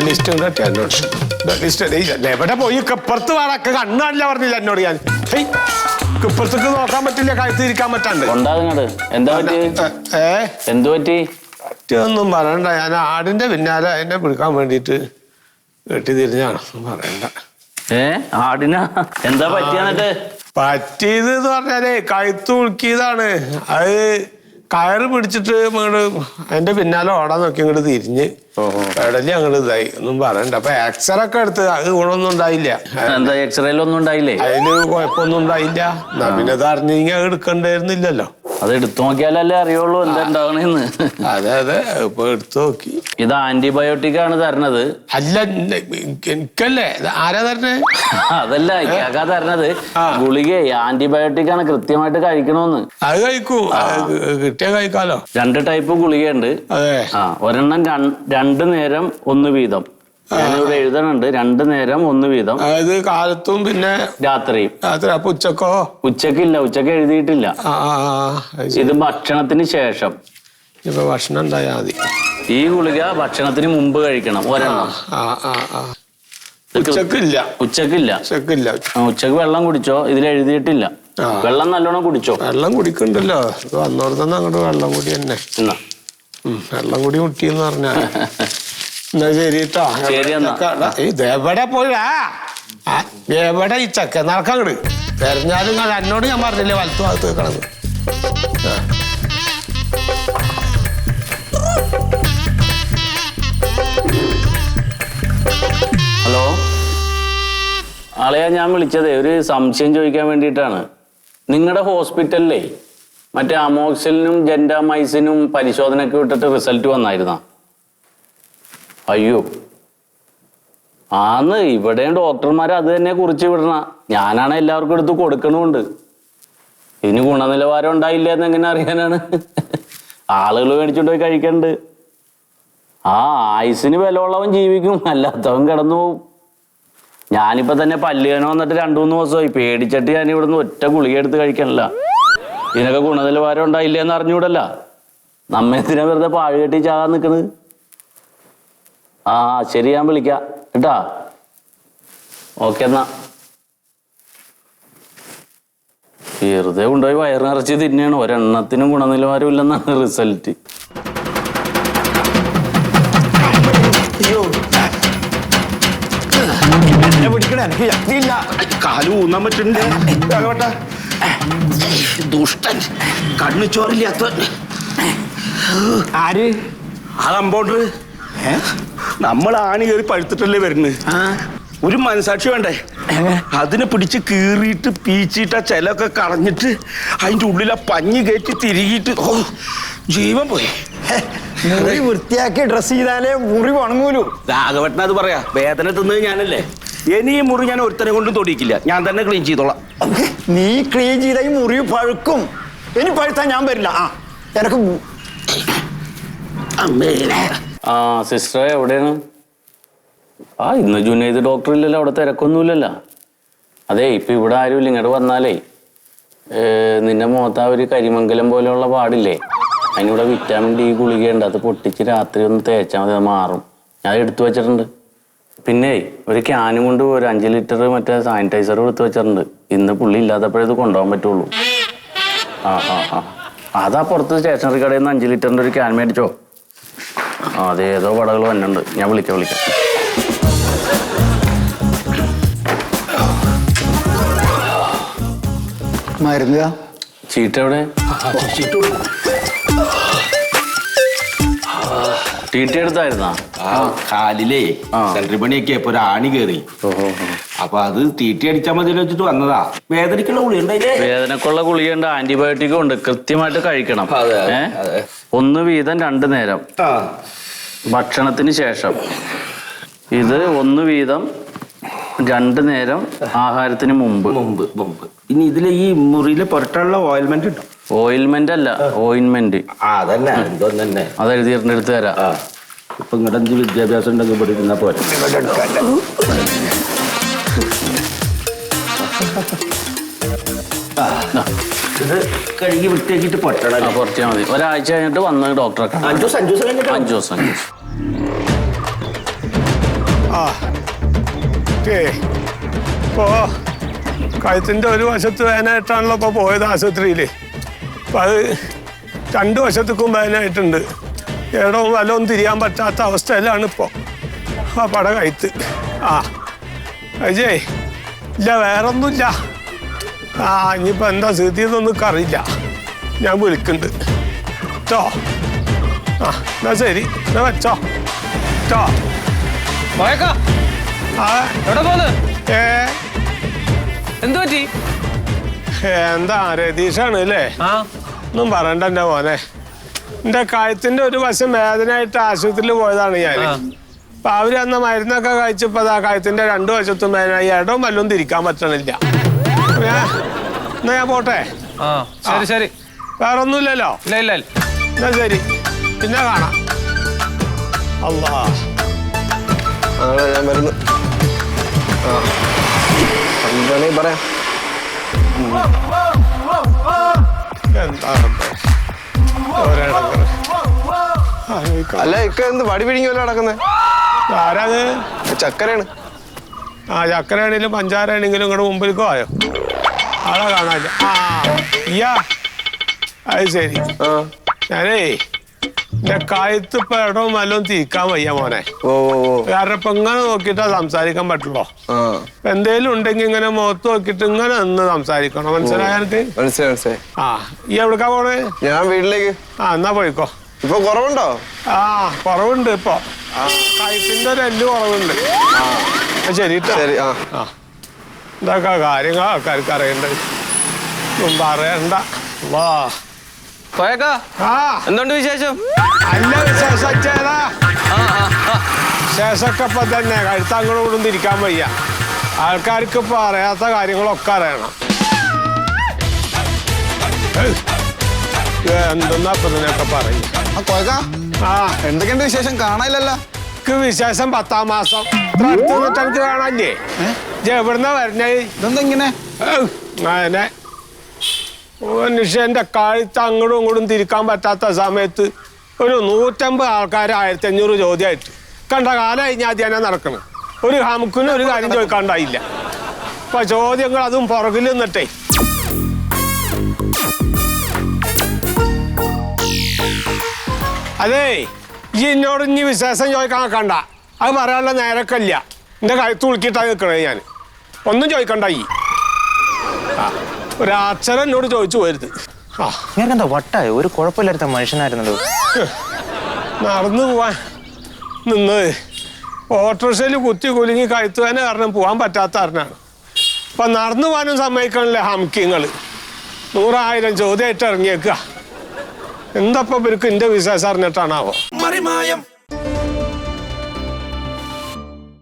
List എന്നോട് list എവിടെ പോയി ഇപ്പുറത്ത് വേണൊക്കെ കണ്ണാണില്ല പറഞ്ഞില്ല എന്നോട് ഞാൻ ഇപ്പുറത്തേക്ക് നോക്കാൻ പറ്റില്ല കഴുത്തിരിക്കാൻ പറ്റാണ്ട് ഒന്നും പറയണ്ട ഞാൻ ആടിന്റെ പിന്നാലെ അതിനെ പിടിക്കാൻ വേണ്ടിട്ട് കെട്ടി തിരിഞ്ഞാണ് പറയണ്ട ആടിനാ എന്താ പറ്റിയാന്നിട്ട് പറ്റിയത് എന്ന് പറഞ്ഞാലേ കഴുത്ത് ഉളുക്കിയതാണ് അത് കയറ് പിടിച്ചിട്ട് അങ്ങോട്ട് അതിന്റെ പിന്നാലെ ഓടാൻ നോക്കി അങ്ങോട്ട് തിരിഞ്ഞ് കടലി അങ്ങോട്ട് ഇതായി ഒന്നും പറയണ്ട അപ്പൊ എക്സ്റേ ഒക്കെ എടുത്ത് അത് ഗുണമൊന്നും ഉണ്ടായില്ല എന്താ എക്സ്റേയിലൊന്നും ഉണ്ടായില്ലേ അതിന് കുഴപ്പമൊന്നും ഉണ്ടായില്ല എന്നാ പിന്നെ അത് അറിഞ്ഞെങ്കിൽ അത് എടുക്കണ്ടായിരുന്നില്ലല്ലോ അത് എടുത്തു നോക്കിയാലല്ലേ അറിയുള്ളൂ എന്താ ഉണ്ടാവണെന്ന് അതെ അതെ ഇപ്പൊ എടുത്തു നോക്കി ഇത് ആന്റിബയോട്ടിക് ആണ് തരണത് അല്ല എനിക്കല്ലേ ആരാ തരണേ അതല്ല ഇക്കാക്കാ തരണത് ഗുളിക ആന്റിബയോട്ടിക് ആണ് കൃത്യമായിട്ട് കഴിക്കണോന്ന് അത് കഴിക്കൂ കിട്ടിയ കഴിക്കാലോ 2 ടൈപ്പ് ഗുളികയുണ്ട് ഒരെണ്ണം 2 നേരം 1 വീതം ഞാനിവിടെ എഴുതണുണ്ട് 2 നേരം 1 വീതം അതായത് കാലത്തും പിന്നെ രാത്രിയും അപ്പൊ ഉച്ചക്കോ ഉച്ചക്കില്ല ഉച്ചക്ക് എഴുതിയിട്ടില്ല ഇത് ഭക്ഷണത്തിന് ശേഷം ഇപ്പൊ ഭക്ഷണം ഉണ്ടായാ മതി ഈ ഗുളിക ഭക്ഷണത്തിന് മുമ്പ് കഴിക്കണം ഒരെണ്ണം ഉച്ചക്കില്ല ഉച്ചക്ക് വെള്ളം കുടിച്ചോ ഇതിൽ എഴുതിയിട്ടില്ല വെള്ളം നല്ലോണം കുടിച്ചോ വെള്ളം കുടിക്കണ്ടല്ലോ വന്നോടത്തന്നെ അങ്ങോട്ട് വെള്ളം കൂടി തന്നെ വെള്ളം കൂടി മുട്ടിയെന്ന് പറഞ്ഞാ എന്നാ ശരി കേട്ടോ ഇതെവിടെ പോയാ എവിടെ ഈ ചക്ക നടക്കങ്ങട് തെരഞ്ഞാലും എന്നോട് ഞാൻ പറഞ്ഞില്ലേ വലത്തു ഭാഗത്ത് കിടന്ന് ഹലോ ആളെയാ ഞാൻ വിളിച്ചതേ ഒരു സംശയം ചോദിക്കാൻ വേണ്ടിയിട്ടാണ് നിങ്ങളുടെ ഹോസ്പിറ്റലിലേ മറ്റേ അമോക്സിലിനും ജെൻഡാമൈസിനും പരിശോധനയ്ക്ക് വിട്ടിട്ട് റിസൾട്ട് വന്നായിരുന്നാ അയ്യോ ആന്ന് ഇവിടെയും ഡോക്ടർമാർ അത് തന്നെ കുറിച്ച് വിടണ ഞാനാണ് എല്ലാവർക്കും എടുത്ത് കൊടുക്കണമുണ്ട് ഇതിന് ഗുണനിലവാരം ഉണ്ടായില്ല എന്ന് എങ്ങനെ അറിയാനാണ് ആളുകൾ മേടിച്ചോണ്ട് പോയി കഴിക്കണ്ട് ആയുസിന് വിലയുള്ളവൻ ജീവിക്കും അല്ലാത്തവൻ കിടന്നു പോവും ഞാനിപ്പോ തന്നെ പല്ലുവേന വന്നിട്ട് 2-3 ദിവസമായി പേടിച്ചിട്ട് ഞാൻ ഇവിടുന്ന് ഒറ്റ ഗുളിക എടുത്ത് കഴിക്കണില്ല ഇതിനൊക്കെ ഗുണനിലവാരം ഉണ്ടായില്ല എന്ന് അറിഞ്ഞൂടല്ല നമ്മ എന്തിനാ വെറുതെ പാഴ് കെട്ടി ചാകാൻ നിൽക്കണത് ശരി ഞാൻ വിളിക്കാം കേട്ടാ ഓക്കെ എന്നാ വെറുതെ കൊണ്ടുപോയി വയറിനിറച്ച് തിന്നെയാണ് ഒരെണ്ണത്തിനും ഗുണനിലവാരം ഇല്ലെന്നാണ് റിസൾട്ട് കാല് ഊന്നാൻ പറ്റുന്നുണ്ട് ദുഷ്ടൻ കണ്ണു ചോറില്ലാത്ത ആര് ആ കമ്പൗണ്ടർ നമ്മൾ ആണി കയറി പഴുത്തിട്ടല്ലേ വരുന്നത് ഒരു മനസാക്ഷി വേണ്ടേ അതിനെ പിടിച്ച് കീറിയിട്ട് പീച്ചിട്ട് ചിലൊക്കെ കളഞ്ഞിട്ട് അതിൻ്റെ ഉള്ളിൽ ആ പഞ്ഞി കയറ്റി തിരികിട്ട് ജീവൻ പോയി മുറി വൃത്തിയാക്കി ഡ്രസ് ചെയ്താലേ മുറി വണങ്ങൂലൂ രാഘവട്ടൻ അത് പറയാ വേദന തിന്നത് ഞാനല്ലേ ഇനി ഈ മുറി ഞാൻ ഒരുത്തനെ കൊണ്ടും തൊടിയിക്കില്ല ഞാൻ തന്നെ ക്ലീൻ ചെയ്തോളാം നീ ക്ലീൻ ചെയ്ത ഈ മുറി പഴുക്കും ഇനി പഴുത്താൻ ഞാൻ വരില്ല എനക്ക് സിസ്റ്റർ എവിടെയാണ് ഇന്ന് ജുനൈദ് ഡോക്ടർ ഇല്ലല്ലോ അവിടെ തിരക്കൊന്നുമില്ലല്ലോ അതെ ഇപ്പൊ ഇവിടെ ആരുമില്ല ഇങ്ങോട്ട് വന്നാലേ നിന്റെ മുഖത്ത് ഒരു കരിമംഗലം പോലെയുള്ള പാടില്ലേ അതിനിവിടെ വിറ്റാമിൻ ഡി ഗുളികയുണ്ട് അത് പൊട്ടിച്ച് രാത്രി ഒന്ന് തേച്ചാൽ മതി അത് മാറും ഞാൻ എടുത്തു വെച്ചിട്ടുണ്ട് പിന്നെ ഒരു ക്യാനും കൊണ്ട് ഒരു 5 ലിറ്റർ മറ്റേ സാനിറ്റൈസർ എടുത്തു വെച്ചിട്ടുണ്ട് ഇന്ന് പുള്ളി ഇല്ലാത്തപ്പോഴേ ഇത് കൊണ്ടുപോകാൻ പറ്റുള്ളൂ അതാ പുറത്ത് സ്റ്റേഷനറി കടയിൽ നിന്ന് 5 ലിറ്ററിൻ്റെ ഒരു ക്യാൻ മേടിച്ചോ അതേതോ പടകൾ വന്നുണ്ട് ഞാൻ വിളിക്കാം മരുന്ന് ചീട്ട് എവിടെ ടീറ്റി എടുത്തായിരുന്നാ കാലിലേ സെൻട്രി പണിയൊക്കെ ഇപ്പൊ ഒരു ആണി കയറി അപ്പൊ അത് തീറ്റി അടിച്ചാൽ മതി വെച്ചിട്ട് വന്നതാ വേദനക്കുള്ള ഗുളിക ഉണ്ടായില്ലേ വേദനക്കുള്ള ഗുളികയുണ്ട് ആന്റിബയോട്ടിക്കും ഉണ്ട് കൃത്യമായിട്ട് കഴിക്കണം 1 വീതം 2 നേരം ഭക്ഷണത്തിന് ശേഷം ഇത് 1 വീതം 2 നേരം ആഹാരത്തിന് മുമ്പ് ഇനി ഇതില് ഈ മുറിയിലെ പുറത്തുള്ള ഓയിൽമെന്റ് ഉണ്ടോ ഓയിൽമെന്റ് അല്ല ഓയിൻമെന്റ് അതന്നെ എന്തോ തന്നെ അത് എഴുതിയിട്ട് എടുത്തു തരാം ഇപ്പൊ ഇങ്ങോട്ട് 5 വിദ്യാഭ്യാസം ഉണ്ടെങ്കിൽ ഇവിടെ ഇരുന്നാ പോരെ ഇത് കഴുകി വൃത്തിയാക്കിയിട്ട് പൊട്ടണം. പൊറത്തിയാൽ മതി. ഒരാഴ്ച കഴിഞ്ഞിട്ട് വന്ന് ഡോക്ടറെ കാണാം. 5 ദിവസം കഴിഞ്ഞിട്ട് 5 ദിവസം. ആ ഇപ്പോ കഴുത്തിൻ്റെ ഒരു വശത്ത് വേദനയായിട്ടാണല്ലോ ഇപ്പോൾ പോയത് ആശുപത്രിയിൽ. അപ്പം അത് 2 വശത്തേക്കും വേദനയായിട്ടുണ്ട്. ഇടവും വല്ലതും തിരിയാൻ പറ്റാത്ത അവസ്ഥയിലാണ് ഇപ്പോൾ ആ പട കഴുത്ത്. ആ അജയ് ഇല്ല വേറൊന്നുമില്ല. ആ ഇനിയിപ്പോൾ എന്താ സ്ഥിതി എന്നൊന്നും അറിയില്ല. ഞാൻ വിളിക്കുന്നുണ്ട് കേട്ടോ. ആ എന്നാ ശരി, എന്നാ വെച്ചോ കേട്ടോ. എന്തു പറ്റി? എന്താ രതീഷാണ് അല്ലേ? ഒന്നും പറയണ്ട എന്റെ മോനെ. എന്റെ കഴുത്തിന്റെ ഒരു വശം വേദനയായിട്ട് ആശുപത്രിയിൽ പോയതാണ് ഞാൻ. അപ്പൊ അവര് അന്ന് മരുന്നൊക്കെ കഴിച്ചപ്പോ ആ കഴുത്തിന്റെ 2 വശത്തും വേദനയായി. ഇടവും വല്ലതും തിരിക്കാൻ പറ്റണില്ല. എന്നാ ഞാൻ പോട്ടെ. ശരി ശരി. വേറെ ഒന്നുമില്ലല്ലോ? ഇല്ല ഇല്ല. എന്നാ ശരി, പിന്നെ കാണാം. അല്ലാ ഞാൻ വരുന്നു. എന്താണീ പറയാം? അല്ല ഇക്ക എന്ത് വടി പിടിങ്ങല്ലോ നടക്കുന്നത്? ആരാത്? ചക്കരയാണ്. ആ ചക്കരയാണെങ്കിലും പഞ്ചാരയാണെങ്കിലും ഇങ്ങോട്ട് മുമ്പിലേക്ക് പോയോ? ആളെ കാണാനില്ല. ആ ഇയ്യാ അത് ശരി. ഞാനേ എന്റെ കഴുത്ത് ഇപ്പൊ ഇടവും വല്ലതും തിരിക്കാൻ വയ്യ മോനെ. കാരണം ഇപ്പൊ ഇങ്ങനെ നോക്കിയിട്ടാ സംസാരിക്കാൻ പറ്റുള്ളൂ. എന്തേലും ഉണ്ടെങ്കിൽ ഇങ്ങനെ മുഖത്ത് നോക്കിയിട്ട് ഇങ്ങനെ നിന്ന് സംസാരിക്കണം. മനസ്സിലായാലത്ത്? മനസ്സിലായി. ആ ഈ എവിടേക്കാ പോണേ? ഞാൻ വീട്ടിലേക്ക്. ആ എന്നാ പോയിക്കോ. ഇപ്പൊ കുറവുണ്ടോ? ആ കുറവുണ്ട്. ഇപ്പൊ കഴുത്തിന്റെ ഒരു എല്ല് കുറവുണ്ട്. ശരി ശരി. ആ ഇതൊക്കെ കാര്യങ്ങൾ ആൾക്കാർക്ക് അറിയണ്ടത്. ഒന്നും പറയണ്ട. വാ എന്തുണ്ട് വിശേഷം? അല്ല വിശേഷം ചേരാ. വിശേഷമൊക്കെ ഇപ്പൊ തന്നെ കഴുത്തങ്ങോട്ടും കൂടും തിരിക്കാൻ വയ്യ. ആൾക്കാർക്ക് ഇപ്പൊ അറിയാത്ത കാര്യങ്ങളൊക്കെ അറിയണം. എന്തെന്നാ ഇപ്പൊ ഇതിനൊക്കെ പറയും. ആ എന്തൊക്കെയുണ്ട് വിശേഷം? കാണാനില്ലല്ലോ. വിശേഷം 10ാം മാസം എനിക്ക് കാണാല്ലേ? എവിടുന്ന വരണേ? ഇതെന്താ ഇങ്ങനെ? അങ്ങനെ മനുഷ്യന്റെ കഴുത്ത് അങ്ങോട്ടും ഇങ്ങോട്ടും തിരിക്കാൻ പറ്റാത്ത സമയത്ത് ഒരു 150 ആൾക്കാർ 1500 ചോദ്യമായിട്ട് കണ്ട കാലം ഞാൻ ധ്യാനം നടക്കണം. ഒരു ഹമുക്കിനും ഒരു കാര്യം ചോദിക്കാണ്ടായില്ല. ഇപ്പൊ ചോദ്യങ്ങൾ അതും പുറകിൽ നിന്നിട്ടേ. അതേ ഈ എന്നോട് ഇനി വിശേഷം ചോദിക്കാൻ കണ്ട അത് പറയാനുള്ള നേരക്കല്ല. എന്റെ കഴുത്ത് ഉളുക്കിയിട്ടാണ് നിൽക്കണേ. ഞാൻ ഒന്നും ചോദിക്കണ്ടായി. ഒരക്ഷരം എന്നോട് ചോദിച്ചു പോരുത്. എന്താ വട്ടായോ? ഒരു കുഴപ്പമില്ലാത്ത മനുഷ്യനായിരുന്നല്ലോ. നടന്നു പോവാൻ നിന്ന് ഓട്ടോറിക്ഷയിൽ കുത്തി കുലുങ്ങി കഴുത്തുവാനെ കാരണം പോകാൻ പറ്റാത്ത കാരണമാണ്. അപ്പൊ നടന്നു പോകാനും സമ്മതിക്കണല്ലേ ഹംകിങ്ങള്. 100,000 ചോദ്യമായിട്ട് ഇറങ്ങിയേക്കുക. എന്താ ഇപ്പൊ ഇവർക്ക് എന്റെ വിശേഷം അറിഞ്ഞിട്ടാണാവോ?